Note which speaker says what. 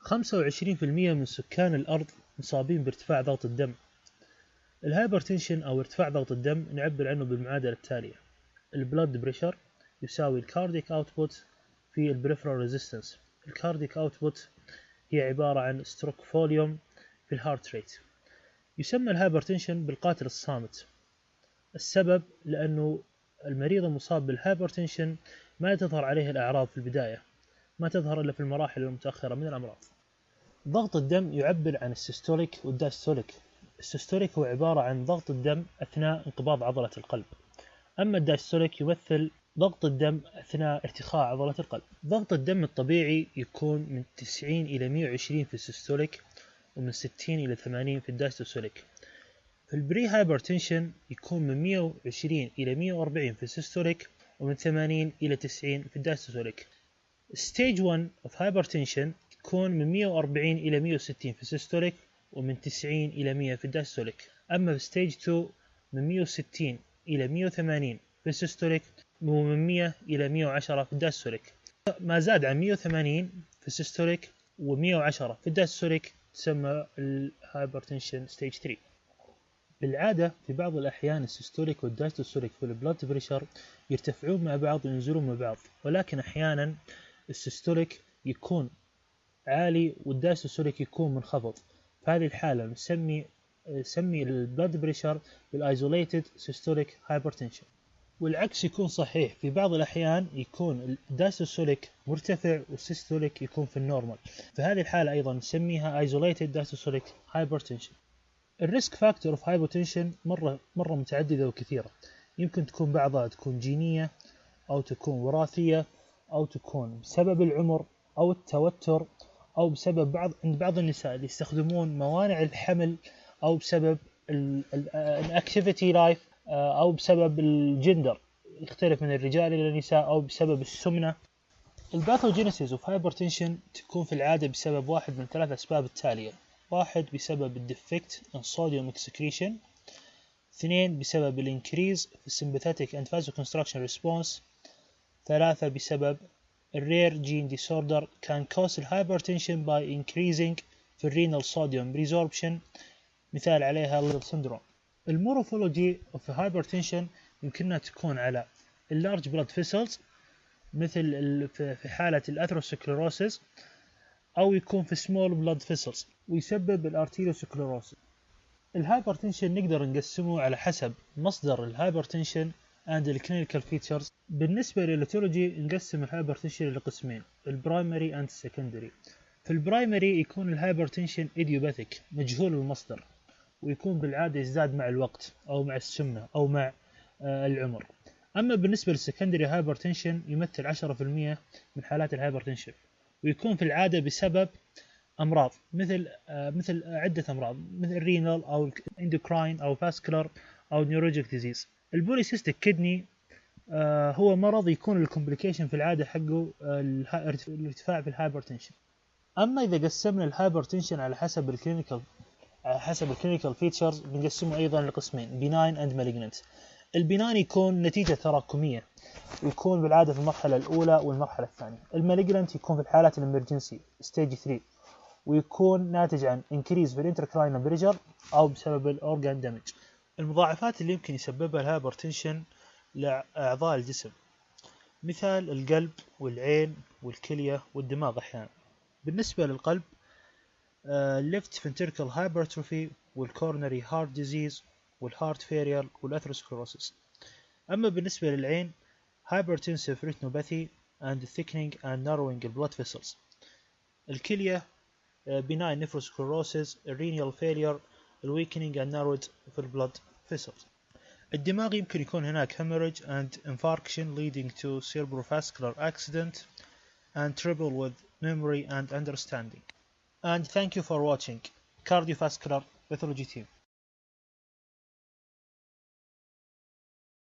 Speaker 1: 25% من سكان الأرض مصابين بارتفاع ضغط الدم. الهايبرتنشن أو ارتفاع ضغط الدم نعبر عنه بالمعادلة التالية: البلود بريشر يساوي الكارديك اوتبوت في البريفرال ريزيستنس. الكارديك اوتبوت هي عبارة عن ستروك فوليوم في الهارت ريت. يسمى الهايبرتنشن بالقاتل الصامت. السبب لأنه المريض المصاب بالهايبرتنشن ما تظهر عليه الأعراض في البداية، ما تظهر إلا في المراحل المتأخرة من الأمراض. ضغط الدم يعبر عن السيستوليك والدايستوليك. السيستوليك هو عبارة عن ضغط الدم أثناء انقباض عضلة القلب، أما الدايستوليك يمثل ضغط الدم أثناء ارتخاء عضلة القلب. ضغط الدم الطبيعي يكون من 90 إلى 120 في السيستوليك ومن 60 إلى 80 في الدايستوليك. في البري هايبرتنشن يكون من 120 إلى 140 في السيستوليك ومن 80 إلى 90 في الدايستوليك. Stage 1 of hypertension يكون من 140 إلى 160 في السيستوليك ومن 90 إلى 100 في الدايستوليك. أما في Stage 2 من 160 إلى 180 في السيستوليك ومن 100 إلى 110 في الدايستوليك. ما زاد عن 180 في السيستوليك و110 في الدايستوليك تسمى الهايبرتنشن ستيج 3. بالعادة في بعض الأحيان السيستوليك والدايستوليك في البلاد بريشر يرتفعون مع بعض وينزلون مع بعض، ولكن أحيانا السيستوليك يكون عالي والدايستوليك يكون منخفض. في هذه الحالة نسمي البلاد بريشر بالايزوليتد سيستوليك هايبرتنشن. والعكس يكون صحيح، في بعض الأحيان يكون الدايستوليك مرتفع والسيستوليك يكون في النورمال. في هذه الحالة أيضا نسميها isolated diastolic hypertension. الريسك فاكتور اوف هايبوتنشن مرة متعددة وكثيرة. يمكن تكون بعضها تكون جينية أو تكون وراثية أو تكون بسبب العمر أو التوتر أو بسبب عند بعض النساء اللي يستخدمون موانع الحمل أو بسبب الأكتيفيتي لايف أو بسبب الجندر يختلف من الرجال إلى النساء أو بسبب السمنة. الباثوجينيسيس اوف هايبرتنشن تكون في العادة بسبب واحد من ثلاث أسباب التالية: واحد بسبب الديفكت in sodium excretion، اثنين بسبب الانكريز في sympathetic and vasoconstriction response، ثلاثة بسبب الرير جين disorder can cause hypertension by increasing في renal sodium resorption، مثال عليها Little syndrome. المورفولوجي of hypertension يمكنها تكون على large blood vessels مثل في حالة الأثيروسكليروسيس، أو يكون في small blood vessels ويسبب الارتيروسكليروسيس. الهايبرتنشن نقدر نقسمه على حسب مصدر الهايبرتنشن and الكلينيكال فيتشرز. بالنسبة للاتولوجي نقسم الهايبرتنشن إلى قسمين: البرايمري and السكندري. في البرايمري يكون الهايبرتنشن إيديوباثيك مجهول المصدر، ويكون بالعادة يزداد مع الوقت أو مع السمنة أو مع العمر. أما بالنسبة للسكندري هايبرتنشن يمثل 10% من حالات الهايبرتنشن، ويكون في العادة بسبب أمراض مثل عدة أمراض مثل الرينال أو الاندوكراين أو فاسكولار أو نيوروجيك ديزيز. البوليسيستيك كدني هو مرض يكون الكومبليكيشن في العادة حقه الارتفاع في الهايبرتنشن. أما إذا قسمنا الهايبرتنشن على حسب الكلينيكال فيتشرز بنقسمه أيضا لقسمين: benign and malignant. البناين يكون نتيجة تراكمية، ويكون بالعادة في المرحلة الأولى والمرحلة الثانية. المالجنانت يكون في الحالات الامرجنسي ستيج 3، ويكون ناتج عن increase في الانتركراينال بريشر أو بسبب الأورجان دامج. المضاعفات اللي يمكن يسببها الهايبرتنشن لأعضاء الجسم مثال القلب والعين والكلية والدماغ أحيانا. بالنسبة للقلب left ventricular hypertrophy والcoronary heart disease والheart failure والأثيروسكليروسيس. أما بالنسبة للعين hypertensive retinopathy and thickening and narrowing blood vessels. الكلية benign nephrosclerosis، renal failure، weakening and narrowed blood vessels. الدماغ يمكن يكون هناك hemorrhage and infarction leading to cerebrovascular accident and trouble with memory and understanding. And thank you for watching Cardiovascular Pathology Team.